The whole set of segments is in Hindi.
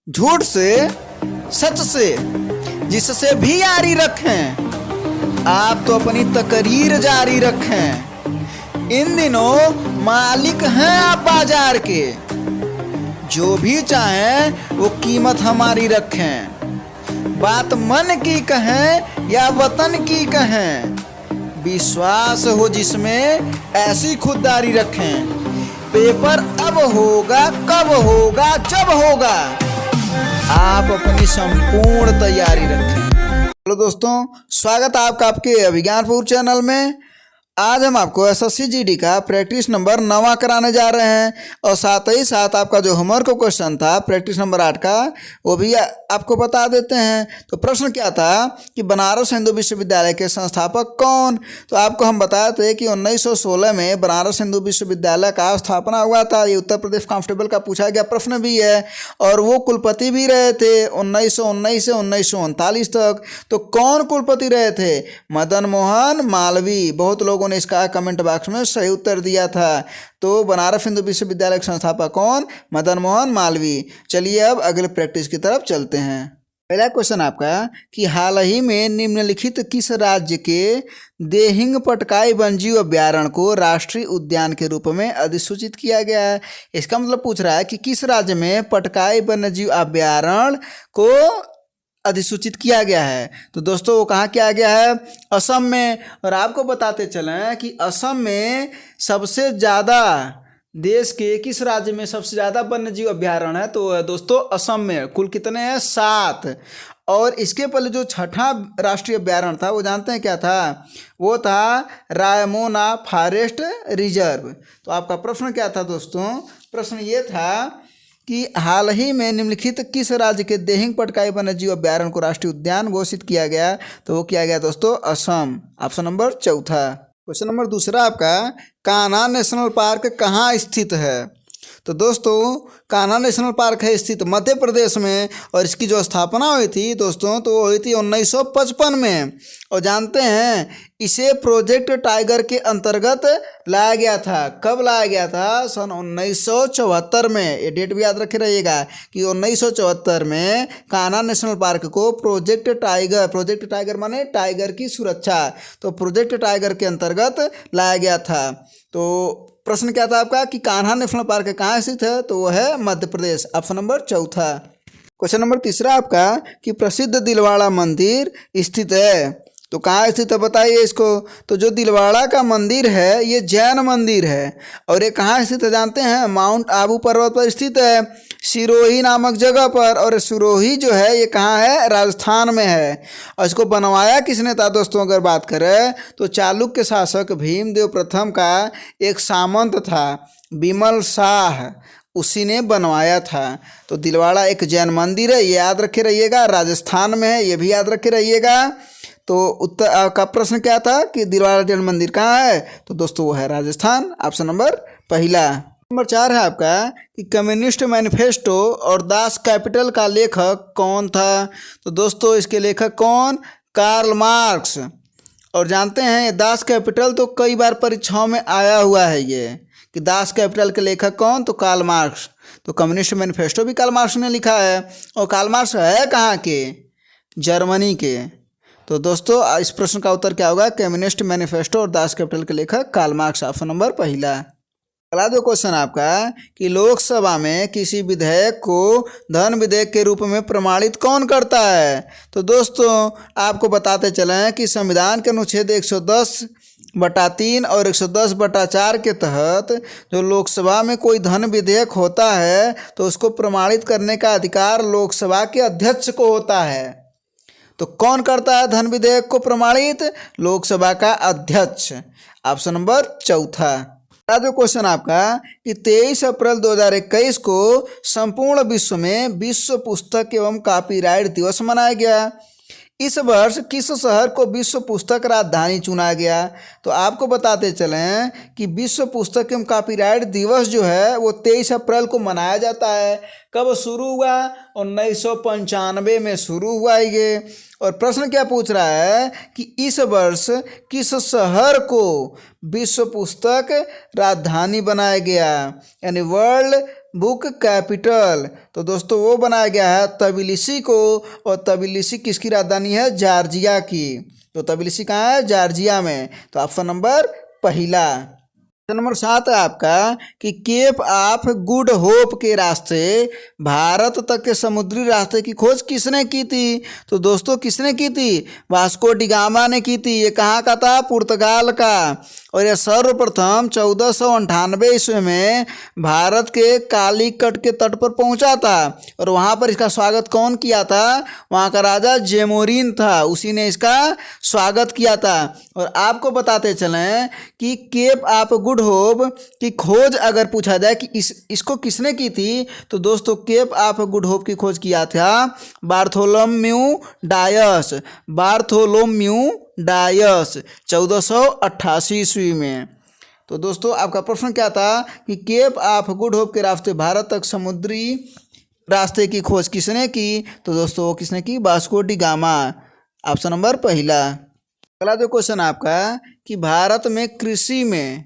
झूठ से, सच से, जिससे भी यारी रखें। आप तो अपनी तकरीर जारी रखें। इन दिनों मालिक हैं आप बाजार के। जो भी चाहें वो कीमत हमारी रखें। बात मन की कहें या वतन की कहें, विश्वास हो जिसमें ऐसी खुददारी रखें। पेपर अब होगा, कब होगा, जब होगा, आप अपनी संपूर्ण तैयारी रखें। हेलो दोस्तों, स्वागत है आपका आपके अभिज्ञानपुर चैनल में। आज हम आपको एसएससी जीडी का प्रैक्टिस नंबर 9 कराने जा रहे हैं और साथ ही साथ आपका जो होमवर्क क्वेश्चन था प्रैक्टिस नंबर 8 का वो भी आपको बता देते हैं। तो प्रश्न क्या था कि बनारस हिंदू विश्वविद्यालय के संस्थापक कौन। तो आपको हम बताए थे कि 1916 में बनारस हिंदू विश्वविद्यालय का स्थापना हुआ था। ये उत्तर प्रदेश कांस्टेबल का पूछा गया प्रश्न भी है और वो कुलपति भी रहे थे 1919 से 1939 तक। तो कौन कुलपति रहे थे? मदन मोहन मालवीय। बहुत लोगों ने इसका कमेंट बॉक्स में सही उत्तर दिया था। तो बनारस हिंदू विश्वविद्यालय के संस्थापक कौन? मदन मोहन मालवीय। चलिए अब अगले प्रैक्टिस की तरफ चलते हैं। पहला क्वेश्चन आपका कि हाल ही में निम्नलिखित किस राज्य के देहिंग पटकाई वन्यजीव अभ्यारण्य को राष्ट्रीय उद्यान के रूप में अधिसूचित किया गया है? इसका मतलब पूछ रहा है कि किस राज्य में पटकाई वन्यजीव अभ्यारण्य को अधिसूचित किया गया है। तो दोस्तों वो कहाँ किया गया है? असम में। और आपको बताते चलें कि असम में सबसे ज़्यादा देश के किस राज्य में सबसे ज़्यादा वन्यजीव अभ्यारण्य है? तो दोस्तों असम में। कुल कितने हैं? 7। और इसके पहले जो छठा राष्ट्रीय अभ्यारण्य था वो जानते हैं क्या था? वो था रायमोना फॉरेस्ट रिजर्व। तो आपका प्रश्न क्या था दोस्तों? प्रश्न ये था कि हाल ही में निम्नलिखित किस राज्य के देहिंग पटकाई वन्यजीव अभ्यारण्य को राष्ट्रीय उद्यान घोषित किया गया? तो वो किया गया दोस्तों Assam. Option number 4। Question number 2 आपका कान्हा नेशनल पार्क कहाँ स्थित है? तो दोस्तों कान्हा नेशनल पार्क है स्थित मध्य प्रदेश में और इसकी जो स्थापना हुई थी दोस्तों तो हुई थी 1955 में। और जानते हैं इसे प्रोजेक्ट टाइगर के अंतर्गत लाया गया था। कब लाया गया था? सन 1974 में। ये डेट भी याद रखे रहिएगा कि 1974 में कान्हा नेशनल पार्क को प्रोजेक्ट टाइगर माने टाइगर की सुरक्षा, तो प्रोजेक्ट टाइगर के अंतर्गत लाया गया था। तो प्रश्न क्या था आपका कि कान्हा नेशनल पार्क कहाँ स्थित है? तो वो है Madhya Pradesh. Option number 4। Question number 3 आपका कि प्रसिद्ध दिलवाड़ा मंदिर स्थित है। तो कहाँ स्थित है बताइए इसको? तो जो दिलवाड़ा का मंदिर है ये जैन मंदिर है और ये कहाँ स्थित है जानते हैं? माउंट आबू पर्वत पर स्थित है, सिरोही नामक जगह पर। और सिरोही जो है ये कहाँ है? राजस्थान में है। और इसको बनवाया किसने था दोस्तों? अगर बात करें तो चालुक्य शासक भीमदेव प्रथम का एक सामंत था विमल शाह, उसी ने बनवाया था। तो दिलवाड़ा एक जैन मंदिर है, ये याद रखे रहिएगा। राजस्थान में है, ये भी याद रखे रहिएगा। तो उत्तर का प्रश्न क्या था कि दिलवाड़ा जैन मंदिर कहाँ है? तो दोस्तों वो है राजस्थान। Option number 1। नंबर 4 है आपका कि कम्युनिस्ट मैनिफेस्टो और दास कैपिटल का लेखक कौन था? तो दोस्तों इसके लेखक कौन? Karl Marx. और जानते हैं दास कैपिटल तो कई बार परीक्षाओं में आया हुआ है ये कि दास कैपिटल के लेखक कौन? तो कार्ल मार्क्स। तो कम्युनिस्ट मैनिफेस्टो भी कार्ल मार्क्स ने लिखा है। और कार्ल मार्क्स है कहाँ के? जर्मनी के। तो दोस्तों इस प्रश्न का उत्तर क्या होगा? कम्युनिस्ट मैनिफेस्टो और दास कैपिटल के लेखक कार्ल मार्क्स। Option number 1। अगला जो क्वेश्चन आपका कि लोकसभा में किसी विधेयक को धन विधेयक के रूप में प्रमाणित कौन करता है? तो दोस्तों आपको बताते चलें कि संविधान के अनुच्छेद 110/3 और 110/4 के तहत जो लोकसभा में कोई धन विधेयक होता है तो उसको प्रमाणित करने का अधिकार लोकसभा के अध्यक्ष को होता है। तो कौन करता है धन विधेयक को प्रमाणित? लोकसभा का अध्यक्ष। Option number 4। जो क्वेश्चन आपका कि 23 अप्रैल 2021 को संपूर्ण विश्व में विश्व पुस्तक एवं कॉपीराइट दिवस मनाया गया। इस वर्ष किस शहर को विश्व पुस्तक राजधानी चुना गया? तो आपको बताते चलें कि विश्व पुस्तक एवं कॉपीराइट दिवस जो है वो 23 अप्रैल को मनाया जाता है। कब शुरू हुआ? 1995 में शुरू हुआ ये। और प्रश्न क्या पूछ रहा है कि इस वर्ष किस शहर को विश्व पुस्तक राजधानी बनाया गया, यानी वर्ल्ड बुक कैपिटल? तो दोस्तों वो बनाया गया है तबिलिसी को, और तबिलिसी किसकी राजधानी है? जॉर्जिया की। तो तबिलिसी कहाँ है? जॉर्जिया में। तो ऑप्शन नंबर पहला। क्वेश्चन नंबर 7 है आपका कि केप ऑफ गुड होप के रास्ते भारत तक के समुद्री रास्ते की खोज किसने की थी? तो दोस्तों किसने की थी? वास्को डी गामा ने की थी। ये कहाँ का था? पुर्तगाल का। और यह सर्वप्रथम 1498 ईस्वी में भारत के कालीकट के तट पर पहुंचा था। और वहाँ पर इसका स्वागत कौन किया था? वहाँ का राजा जेमोरिन था, उसी ने इसका स्वागत किया था। और आपको बताते चलें कि केप ऑफ गुड होप की खोज अगर पूछा जाए कि इसको किसने की थी, तो दोस्तों केप ऑफ गुड होप की खोज किया था बार्थोलोम्यू डायस। बार्थोलोम्यू डायस 1488 ईस्वी में। तो दोस्तों आपका प्रश्न क्या था कि केप ऑफ गुड होप के रास्ते भारत तक समुद्री रास्ते की खोज किसने की? तो दोस्तों वो किसने की? Vasco D gamma. Option number पहला। अगला जो क्वेश्चन आपका कि भारत में कृषि में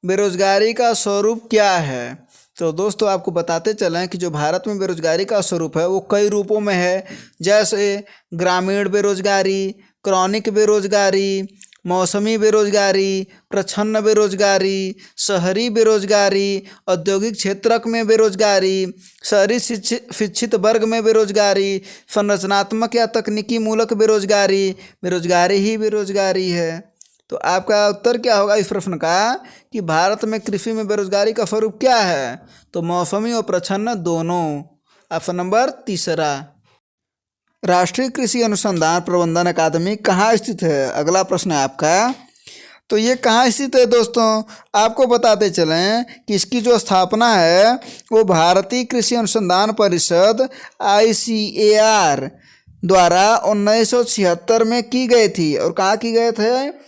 बेरोजगारी का स्वरूप क्या है? तो दोस्तों आपको बताते चलें कि जो भारत में बेरोजगारी का स्वरूप है वो कई रूपों में है, जैसे ग्रामीण बेरोजगारी, क्रॉनिक बेरोजगारी, मौसमी बेरोजगारी, प्रच्छन्न बेरोजगारी, शहरी बेरोजगारी, औद्योगिक क्षेत्रक में बेरोजगारी, शहरी शिक्षित वर्ग में बेरोजगारी, संरचनात्मक या तकनीकी मूलक बेरोजगारी। बेरोजगारी ही बेरोजगारी है। तो आपका उत्तर क्या होगा इस प्रश्न का कि भारत में कृषि में बेरोजगारी का स्वरूप क्या है? तो मौसमी और प्रच्छन्न दोनों। ऑप्शन नंबर तीसरा। राष्ट्रीय कृषि अनुसंधान प्रबंधन अकादमी कहाँ स्थित है? अगला प्रश्न है आपका। तो ये कहाँ स्थित है दोस्तों? आपको बताते चलें कि इसकी जो स्थापना है वो भारतीय कृषि अनुसंधान परिषद ICAR द्वारा 1976 में की गई थी। और कहाँ की गए थे?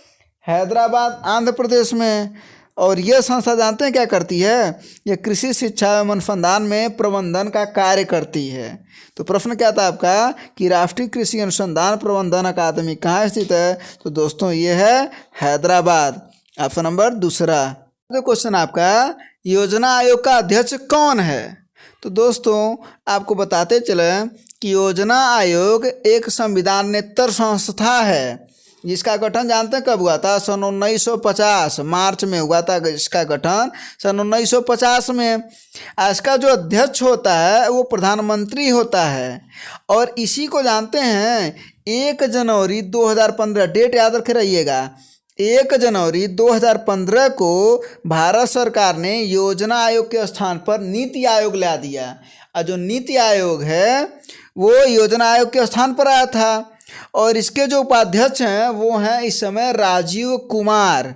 हैदराबाद, आंध्र प्रदेश में। और यह संस्था जानते हैं क्या करती है? यह कृषि शिक्षा एवं अनुसंधान में प्रबंधन का कार्य करती है। तो प्रश्न क्या था आपका कि राष्ट्रीय कृषि अनुसंधान प्रबंधन अकादमी कहाँ स्थित है? तो दोस्तों ये है हैदराबाद। ऑप्शन नंबर दूसरा। जो क्वेश्चन आपका योजना आयोग का अध्यक्ष कौन है? तो दोस्तों आपको बताते चले कि योजना आयोग एक संविधानेतर संस्था है जिसका गठन जानते हैं कब हुआ था? सन 1950 मार्च में हुआ था इसका गठन, सन 1950 में। इसका जो अध्यक्ष होता है वो प्रधानमंत्री होता है। और इसी को जानते हैं 1 जनवरी 2015, डेट याद रखे रहिएगा, 1 जनवरी 2015 को भारत सरकार ने योजना आयोग के स्थान पर नीति आयोग ला दिया। और जो नीति आयोग है वो योजना आयोग के स्थान पर आया था। और इसके जो उपाध्यक्ष हैं वो हैं इस समय राजीव कुमार।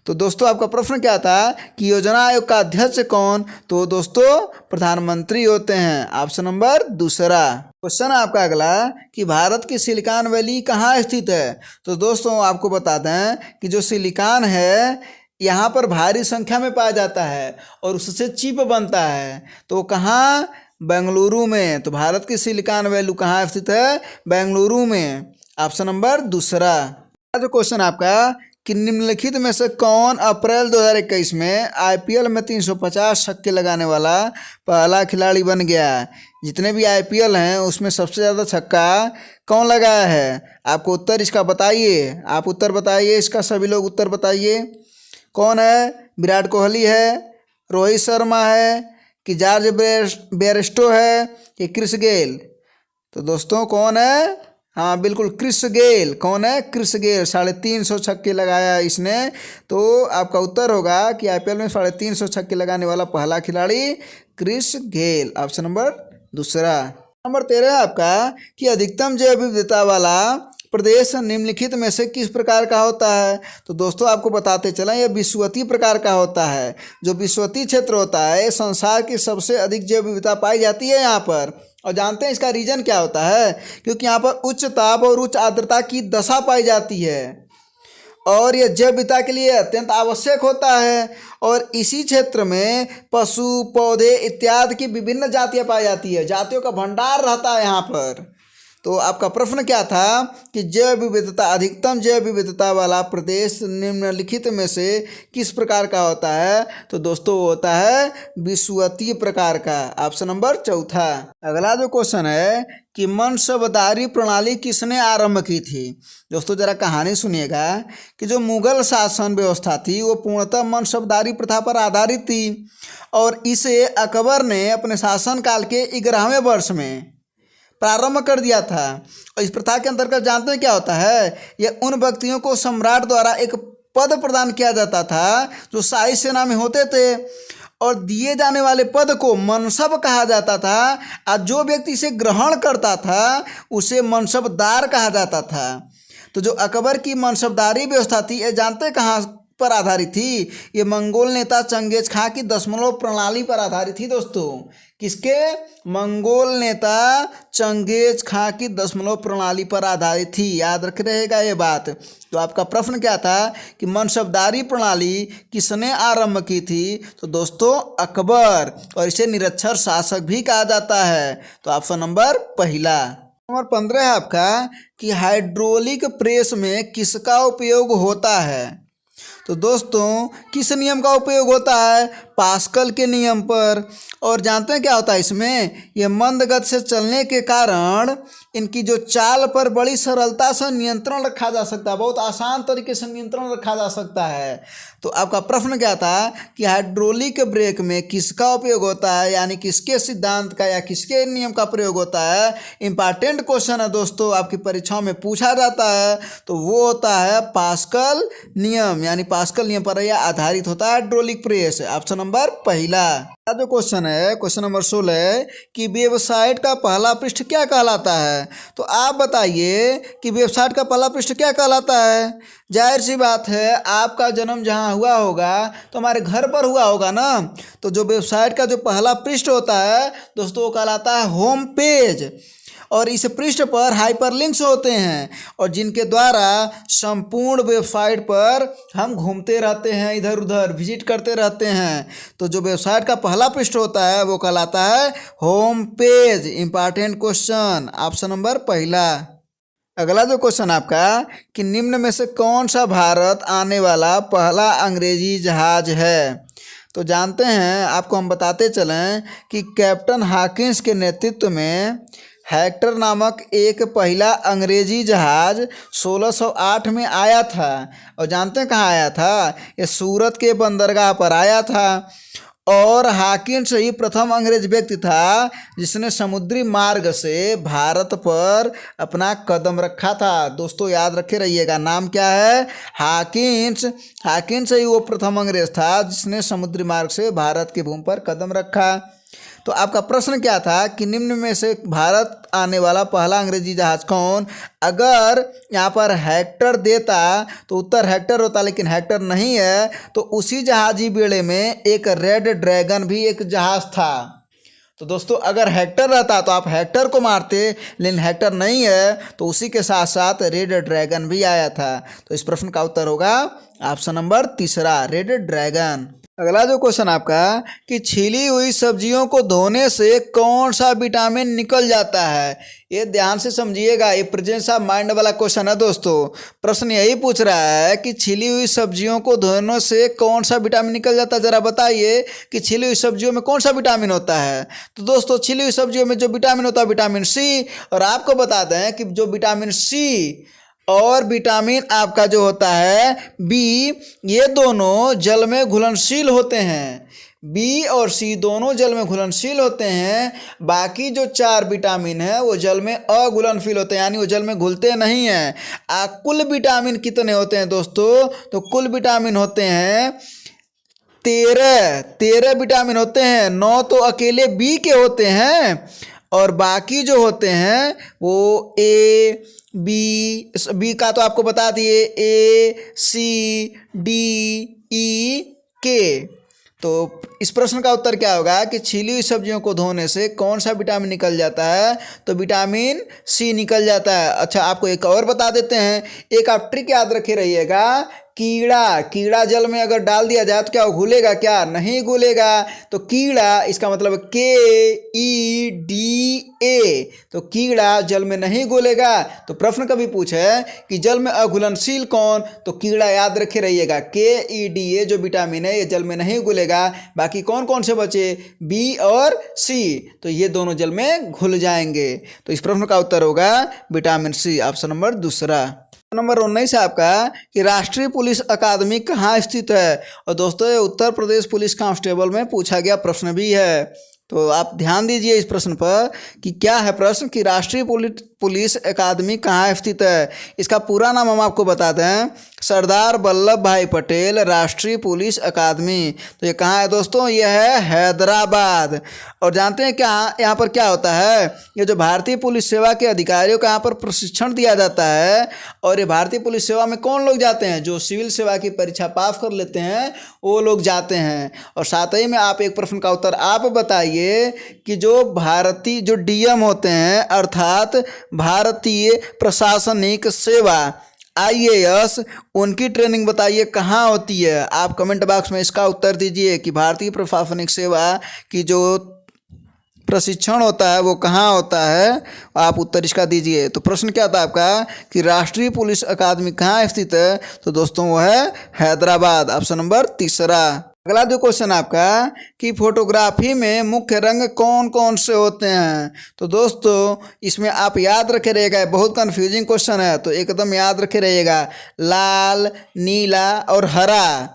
तो दोस्तों आपका प्रश्न क्या था कि योजना आयोग का अध्यक्ष कौन? तो दोस्तों प्रधानमंत्री होते हैं। ऑप्शन नंबर दूसरा। क्वेश्चन आपका अगला कि भारत की सिलिकॉन वैली कहाँ स्थित है? तो दोस्तों आपको बता दें कि जो सिलिकॉन है यहाँ पर भारी संख्या में पाया जाता है और उससे चिप बनता है। तो कहाँ? बेंगलुरु में। तो भारत की सिलिकॉन वैली कहाँ स्थित है? बेंगलुरु में। ऑप्शन नंबर दूसरा। जो क्वेश्चन आपका कि निम्नलिखित में से कौन अप्रैल 2021 में IPL में 350 छक्के लगाने वाला पहला खिलाड़ी बन गया? जितने भी IPL हैं उसमें सबसे ज़्यादा छक्का कौन लगाया है? आपको उत्तर इसका बताइए। आप उत्तर बताइए इसका, सभी लोग उत्तर बताइए। कौन है? विराट कोहली है, रोहित शर्मा है, कि जॉर्ज बेयरस्टो है, कि क्रिस गेल? तो दोस्तों कौन है? हाँ बिल्कुल, क्रिस गेल। कौन है? Chris Gayle. 350 छक्के लगाया इसने। तो आपका उत्तर होगा कि IPL में 350 छक्के लगाने वाला पहला खिलाड़ी क्रिस गेल। ऑप्शन नंबर दूसरा। नंबर 13 है आपका कि अधिकतम जैव विविधता वाला प्रदेश निम्नलिखित में से किस प्रकार का होता है? तो दोस्तों आपको बताते चलें यह विषुवतीय प्रकार का होता है। जो विषुवतीय क्षेत्र होता है संसार की सबसे अधिक जैव विविधता पाई जाती है यहाँ पर। और जानते हैं इसका रीजन क्या होता है? क्योंकि यहाँ पर उच्च ताप और उच्च आर्द्रता की दशा पाई जाती है और यह जैव विविधता के लिए अत्यंत आवश्यक होता है। और इसी क्षेत्र में पशु, पौधे इत्यादि की विभिन्न जातियाँ पाई जाती है। जातियों का भंडार रहता है यहाँ पर। तो आपका प्रश्न क्या था कि जैव विविधता, अधिकतम जैव विविधता वाला प्रदेश निम्नलिखित में से किस प्रकार का होता है? तो दोस्तों वो होता है विषुवतीय प्रकार का, ऑप्शन नंबर चौथा। अगला जो क्वेश्चन है कि मनसबदारी प्रणाली किसने आरंभ की थी? दोस्तों जरा कहानी सुनिएगा कि जो मुगल शासन व्यवस्था थी वो पूर्णतः मनसबदारी प्रथा पर आधारित थी और इसे अकबर ने अपने शासनकाल के 11वें वर्ष में प्रारंभ कर दिया था। और इस प्रथा के अंतर्गत जानते हैं क्या होता है? यह उन व्यक्तियों को सम्राट द्वारा एक पद प्रदान किया जाता था जो शाही सेना में होते थे और दिए जाने वाले पद को मनसब कहा जाता था और जो व्यक्ति इसे ग्रहण करता था उसे मनसबदार कहा जाता था। तो जो अकबर की मनसबदारी व्यवस्था थी ये जानते कहाँ पर आधारित थी? ये मंगोल नेता चंगेज खां की दशमलव प्रणाली पर आधारित थी दोस्तों। किसके? मंगोल नेता चंगेज खां की दशमलव प्रणाली पर आधारित थी, याद रख रहेगा ये बात। तो आपका प्रश्न क्या था कि मनसबदारी प्रणाली किसने आरंभ की थी? तो दोस्तों अकबर, और इसे निरक्षर शासक भी कहा जाता है। तो ऑप्शन नंबर पहला। नंबर 15 है आपका कि हाइड्रोलिक प्रेस में किसका उपयोग होता है? तो दोस्तों किस नियम का उपयोग होता है? पास्कल के नियम पर। और जानते हैं क्या होता है इसमें? ये मंद गति से चलने के कारण इनकी जो चाल पर बड़ी सरलता से नियंत्रण रखा जा सकता है, बहुत आसान तरीके से नियंत्रण रखा जा सकता है। तो आपका प्रश्न क्या था कि हाइड्रोलिक ब्रेक में किसका उपयोग होता है, यानी किसके सिद्धांत का या किसके नियम का प्रयोग होता है? इंपॉर्टेंट क्वेश्चन है दोस्तों, आपकी परीक्षाओं में पूछा जाता है। तो वो होता है पास्कल नियम, यानी पास्कल नियम पर यह आधारित होता है हाइड्रोलिक प्रेस, ऑप्शन नंबर पहला। जो क्वेश्चन है क्वेश्चन नंबर 16 कि वेबसाइट का पहला पृष्ठ क्या कहलाता है? तो आप बताइए कि वेबसाइट का पहला पृष्ठ क्या कहलाता है? जाहिर सी बात है, आपका जन्म जहाँ हुआ होगा तो हमारे घर पर हुआ होगा ना। तो जो वेबसाइट का जो पहला पृष्ठ होता है दोस्तों वो कहलाता है होम पेज, और इस पृष्ठ पर हाइपरलिंक्स होते हैं और जिनके द्वारा संपूर्ण वेबसाइट पर हम घूमते रहते हैं, इधर उधर विजिट करते रहते हैं। तो जो वेबसाइट का पहला पृष्ठ होता है वो कहलाता है home page. Important question, option number पहला। अगला जो क्वेश्चन आपका कि निम्न में से कौन सा भारत आने वाला पहला अंग्रेजी जहाज है? तो जानते हैं, आपको हम बताते चलें कि कैप्टन हॉकिंस के नेतृत्व में हेक्टर नामक एक पहला अंग्रेजी जहाज 1608 में आया था। और जानते हैं कहाँ आया था? ये सूरत के बंदरगाह पर आया था। और हॉकिंस ही प्रथम अंग्रेज व्यक्ति था जिसने समुद्री मार्ग से भारत पर अपना कदम रखा था। दोस्तों याद रखे रहिएगा, नाम क्या है? हॉकिंस। हॉकिंस ही वो प्रथम अंग्रेज था जिसने समुद्री मार्ग से भारत की भूमि पर कदम रखा। तो आपका प्रश्न क्या था कि निम्न में से भारत आने वाला पहला अंग्रेजी जहाज कौन? अगर यहाँ पर हेक्टर देता तो उत्तर हेक्टर होता, लेकिन हेक्टर नहीं है। तो उसी जहाजी बेड़े में एक रेड ड्रैगन भी एक जहाज था। तो दोस्तों अगर हेक्टर रहता तो आप हेक्टर को मारते, लेकिन हेक्टर नहीं है तो उसी के साथ साथ रेड ड्रैगन भी आया था। तो इस प्रश्न का उत्तर होगा ऑप्शन नंबर तीसरा, रेड ड्रैगन। अगला जो क्वेश्चन आपका कि छिली हुई सब्जियों को धोने से कौन सा विटामिन निकल जाता है? ये ध्यान से समझिएगा, ये प्रेजेंस ऑफ माइंड वाला क्वेश्चन है दोस्तों। प्रश्न यही पूछ रहा है कि छिली हुई सब्जियों को धोने से कौन सा विटामिन निकल जाता है। ज़रा बताइए कि छिली हुई सब्जियों में कौन सा विटामिन होता है? तो दोस्तों छिली हुई सब्जियों में जो विटामिन होता है विटामिन सी। और आपको बता दें कि जो विटामिन सी और विटामिन आपका जो होता है बी, ये दोनों जल में घुलनशील होते हैं। बी और सी दोनों जल में घुलनशील होते हैं। बाकी जो 4 विटामिन है वो जल में अघुलनशील होते हैं, यानी वो जल में घुलते नहीं हैं। कुल विटामिन कितने होते हैं दोस्तों? तो कुल विटामिन होते हैं 13 विटामिन होते हैं। 9 तो अकेले बी के होते हैं और बाकी जो होते हैं वो ए बी का तो आपको बता दिए, ए सी डी ई के। तो इस प्रश्न का उत्तर क्या होगा कि छिली हुई सब्जियों को धोने से कौन सा विटामिन निकल जाता है? तो विटामिन सी निकल जाता है। अच्छा आपको एक और बता देते हैं, एक आप ट्रिक याद रखे रहिएगा कीड़ा, कीड़ा जल में अगर डाल दिया जाए तो क्या वो घुलेगा? क्या नहीं घुलेगा। तो कीड़ा इसका मतलब KEDA, तो कीड़ा जल में नहीं घुलेगा। तो प्रश्न कभी पूछे कि जल में अघुलनशील कौन, तो कीड़ा याद रखे रहिएगा। KEDA जो विटामिन है ये जल में नहीं घुलेगा। बाकी कौन कौन से बचे? B और C, तो ये दोनों जल में घुल जाएंगे। तो इस प्रश्न का उत्तर होगा विटामिन C, ऑप्शन नंबर दूसरा। नंबर 19 है आपका कि राष्ट्रीय पुलिस अकादमी कहाँ स्थित है। और दोस्तों ये उत्तर प्रदेश पुलिस कांस्टेबल में पूछा गया प्रश्न भी है, तो आप ध्यान दीजिए इस प्रश्न पर कि क्या है प्रश्न कि राष्ट्रीय पुलिस अकादमी कहाँ स्थित है। इसका पूरा नाम हम आपको बताते हैं, सरदार वल्लभ भाई पटेल राष्ट्रीय पुलिस अकादमी। तो ये कहाँ है दोस्तों? ये है हैदराबाद। और जानते हैं क्या यहाँ पर क्या होता है? ये जो भारतीय पुलिस सेवा के अधिकारियों का यहाँ पर प्रशिक्षण दिया जाता है। और ये भारतीय पुलिस सेवा में कौन लोग जाते हैं? जो सिविल सेवा की परीक्षा पास कर लेते हैं वो लोग जाते हैं। और साथ ही में आप एक प्रश्न का उत्तर आप बताइए कि जो DM होते हैं अर्थात भारतीय प्रशासनिक सेवा IAS, उनकी ट्रेनिंग बताइए कहाँ होती है। आप कमेंट बॉक्स में इसका उत्तर दीजिए कि भारतीय प्रशासनिक सेवा की जो प्रशिक्षण होता है वो कहाँ होता है, आप उत्तर इसका दीजिए। तो प्रश्न क्या था आपका कि राष्ट्रीय पुलिस अकादमी कहाँ स्थित है, तो दोस्तों वो है हैदराबाद, ऑप्शन नंबर तीसरा। अगला जो क्वेश्चन आपका कि फोटोग्राफी में मुख्य रंग कौन कौन से होते हैं। तो दोस्तों इसमें आप याद रखे रहिएगा, बहुत कंफ्यूजिंग क्वेश्चन है, तो एकदम याद रखे रहिएगा, लाल, नीला और हरा।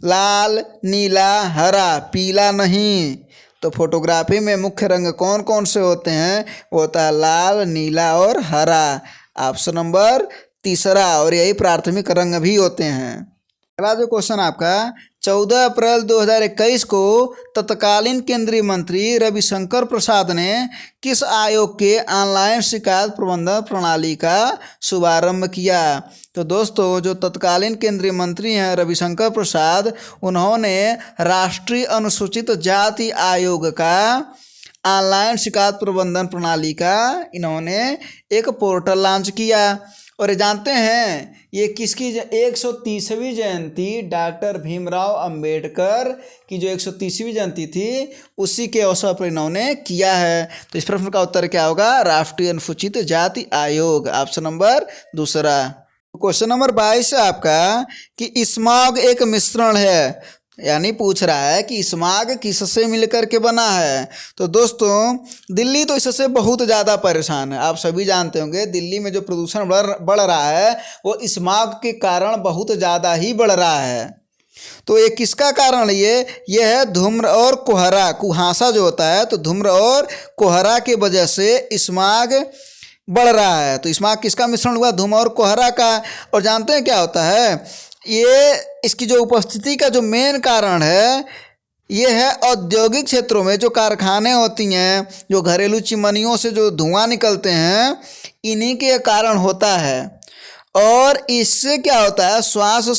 लाल, नीला, हरा, पीला नहीं। तो फोटोग्राफी में मुख्य रंग कौन कौन से होते हैं, वो होता है लाल, नीला और हरा, ऑप्शन नंबर तीसरा। और यही प्राथमिक रंग भी होते हैं। अगला जो क्वेश्चन आपका 14 अप्रैल 2021 को तत्कालीन केंद्रीय मंत्री रविशंकर प्रसाद ने किस आयोग के ऑनलाइन शिकायत प्रबंधन प्रणाली का शुभारंभ किया। तो दोस्तों जो तत्कालीन केंद्रीय मंत्री हैं रविशंकर प्रसाद, उन्होंने राष्ट्रीय अनुसूचित जाति आयोग का ऑनलाइन शिकायत प्रबंधन प्रणाली का इन्होंने एक पोर्टल लॉन्च किया। और जानते हैं ये किसकी 130वीं जयंती डॉक्टर भीमराव अंबेडकर की जो 130वीं जयंती थी उसी के अवसर पर इन्होंने किया है। तो इस प्रश्न का उत्तर क्या होगा? राष्ट्रीय अनुसूचित जाति आयोग, ऑप्शन नंबर दूसरा। क्वेश्चन नंबर 22 है आपका कि स्मॉग एक मिश्रण है, यानी पूछ रहा है कि स्मॉग किससे मिलकर के बना है। तो दोस्तों दिल्ली तो इससे बहुत ज़्यादा परेशान है, आप सभी जानते होंगे दिल्ली में जो प्रदूषण बढ़ रहा है वो स्मॉग के कारण बहुत ज़्यादा ही बढ़ रहा है। तो ये किसका कारण? ये है धूम्र और कोहरा, कुहासा जो होता है, तो धूम्र और कोहरा के वजह से स्मॉग बढ़ रहा है। तो स्मॉग किसका मिश्रण हुआ? धूम्र और कोहरा का। और जानते हैं क्या होता है? ये इसकी जो उपस्थिति का जो मेन कारण है ये है औद्योगिक क्षेत्रों में जो कारखाने होती हैं, जो घरेलू चिमनियों से जो धुआं निकलते हैं, इन्हीं के कारण होता है। और इससे क्या होता है? सांस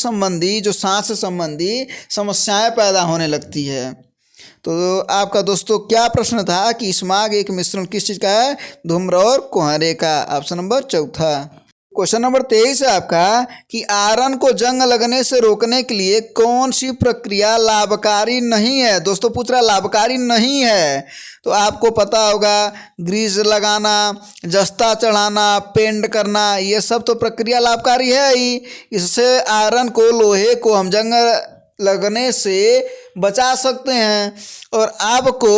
संबंधी समस्याएं पैदा होने लगती है। तो आपका दोस्तों क्या प्रश्न था कि स्मॉग एक मिश्रण किस चीज़ का है? धूम्र और कोहरे का, ऑप्शन नंबर चौथा। क्वेश्चन नंबर 23 है आपका कि आयरन को जंग लगने से रोकने के लिए कौन सी प्रक्रिया लाभकारी नहीं है। दोस्तों पूछ रहा लाभकारी नहीं है, तो आपको पता होगा ग्रीस लगाना, जस्ता चढ़ाना, पेंट करना, ये सब तो प्रक्रिया लाभकारी है ही। इससे आयरन को, लोहे को हम जंग लगने से बचा सकते हैं। और आपको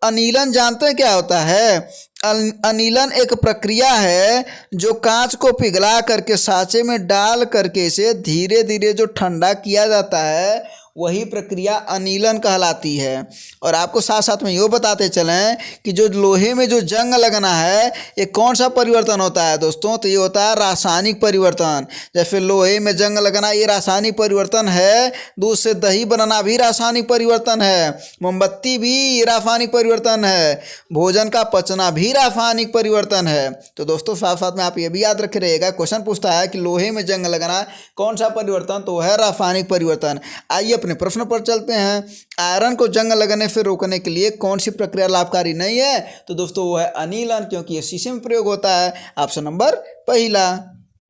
अनिलन जानते हैं क्या होता है? अनिलन एक प्रक्रिया है जो कांच को पिघला करके सांचे में डाल करके इसे धीरे धीरे जो ठंडा किया जाता है वही प्रक्रिया अनिलन कहलाती है। और आपको साथ साथ में ये बताते चलें कि जो लोहे में जो जंग लगना है ये कौन सा परिवर्तन होता है दोस्तों? तो ये होता है रासायनिक परिवर्तन। जैसे लोहे में जंग लगना ये रासायनिक परिवर्तन है, दूध से दही बनाना भी रासायनिक परिवर्तन है, मोमबत्ती भी रासायनिक परिवर्तन है, भोजन का पचना भी रासायनिक परिवर्तन है। तो दोस्तों साथ साथ में आप ये भी याद रखे रहिएगा, क्वेश्चन पूछता है कि लोहे में जंग लगना कौन सा परिवर्तन, तो है रासायनिक परिवर्तन। आइए अपने प्रश्न पर चलते हैं। आयरन को जंग लगने से रोकने के लिए कौन सी प्रक्रिया लाभकारी नहीं है? तो दोस्तों वो है अनिलन, क्योंकि ये शीशे में प्रयोग होता है, ऑप्शन नंबर पहला।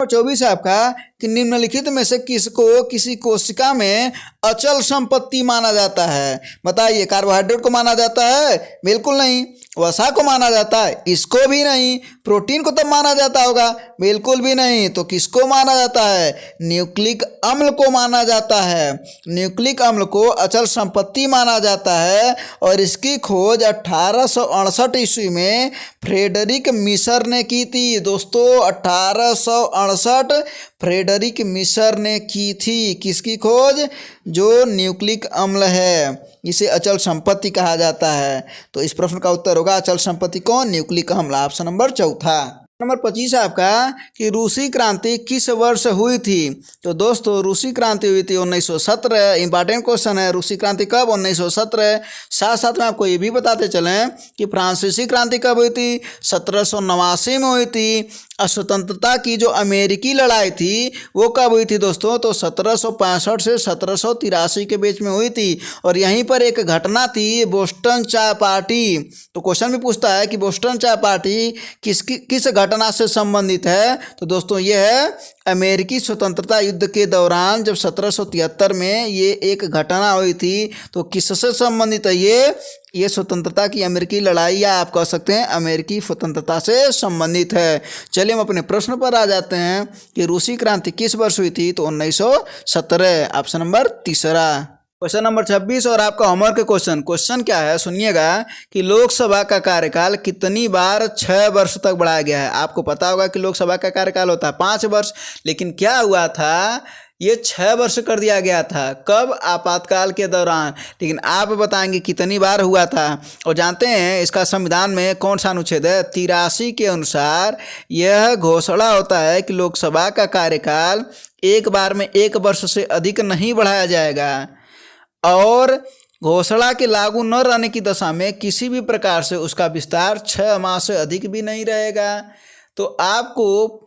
24 है आपका कि निम्नलिखित में से किसको किसी कोशिका में अचल संपत्ति माना जाता है। बताइए, कार्बोहाइड्रेट को माना जाता है? बिल्कुल नहीं। वसा को माना जाता है? इसको भी नहीं। प्रोटीन को तब माना जाता होगा? बिल्कुल भी नहीं। तो किसको माना जाता है? न्यूक्लिक अम्ल को माना जाता है। न्यूक्लिक अम्ल को अचल संपत्ति माना जाता है और इसकी खोज 1868 ईस्वी में फ्रेडरिक मिशर ने की थी। दोस्तों 1868 फ्रेडरिक मिशर ने की थी। किसकी खोज? जो न्यूक्लिक अम्ल है, इसे अचल संपत्ति कहा जाता है। तो इस प्रश्न का उत्तर होगा अचल संपत्ति कौन? न्यूक्लिक अम्ल। ऑप्शन नंबर चौथा। नंबर 25 है आपका कि रूसी क्रांति किस वर्ष हुई थी। तो दोस्तों रूसी क्रांति हुई थी 1917। इंपॉर्टेंट क्वेश्चन है, रूसी क्रांति कब? 1917। साथ साथ में आपको ये भी बताते चलें कि फ्रांसीसी क्रांति कब हुई थी? 1789 में हुई थी। स्वतंत्रता की जो अमेरिकी लड़ाई थी वो कब हुई थी दोस्तों? तो 1765 से 1783 के बीच में हुई थी। और यहीं पर एक घटना थी, बोस्टन चाय पार्टी। तो क्वेश्चन भी पूछता है कि बोस्टन चाय पार्टी किस घटना से संबंधित है। तो दोस्तों ये है अमेरिकी स्वतंत्रता युद्ध के दौरान जब 1773 में ये एक घटना हुई थी। तो किससे संबंधित है ये स्वतंत्रता की अमेरिकी लड़ाई, या आप कह सकते हैं अमेरिकी स्वतंत्रता से संबंधित है। चलिए हम अपने प्रश्न पर आ जाते हैं कि रूसी क्रांति किस वर्ष हुई थी। तो 1917। ऑप्शन नंबर तीसरा। क्वेश्चन नंबर 26 और आपका होमवर्क क्वेश्चन क्या है सुनिएगा कि लोकसभा का कार्यकाल कितनी बार 6 वर्ष तक बढ़ाया गया है। आपको पता होगा कि लोकसभा का कार्यकाल होता है 5 वर्ष, लेकिन क्या हुआ था, ये 6 वर्ष कर दिया गया था। कब? आपातकाल के दौरान। लेकिन आप बताएंगे कितनी बार हुआ था। और जानते हैं इसका संविधान में कौन सा अनुच्छेद है? 83 के अनुसार यह घोषणा होता है कि लोकसभा का कार्यकाल एक बार में 1 वर्ष से अधिक नहीं बढ़ाया जाएगा और घोषणा के लागू न रहने की दशा में किसी भी प्रकार से उसका विस्तार 6 माह से अधिक भी नहीं रहेगा। तो आपको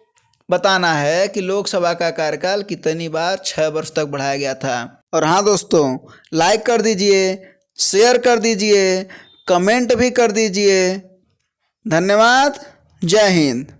बताना है कि लोकसभा का कार्यकाल कितनी बार 6 वर्ष तक बढ़ाया गया था। और हाँ दोस्तों, लाइक कर दीजिए, शेयर कर दीजिए, कमेंट भी कर दीजिए। धन्यवाद। जय हिंद।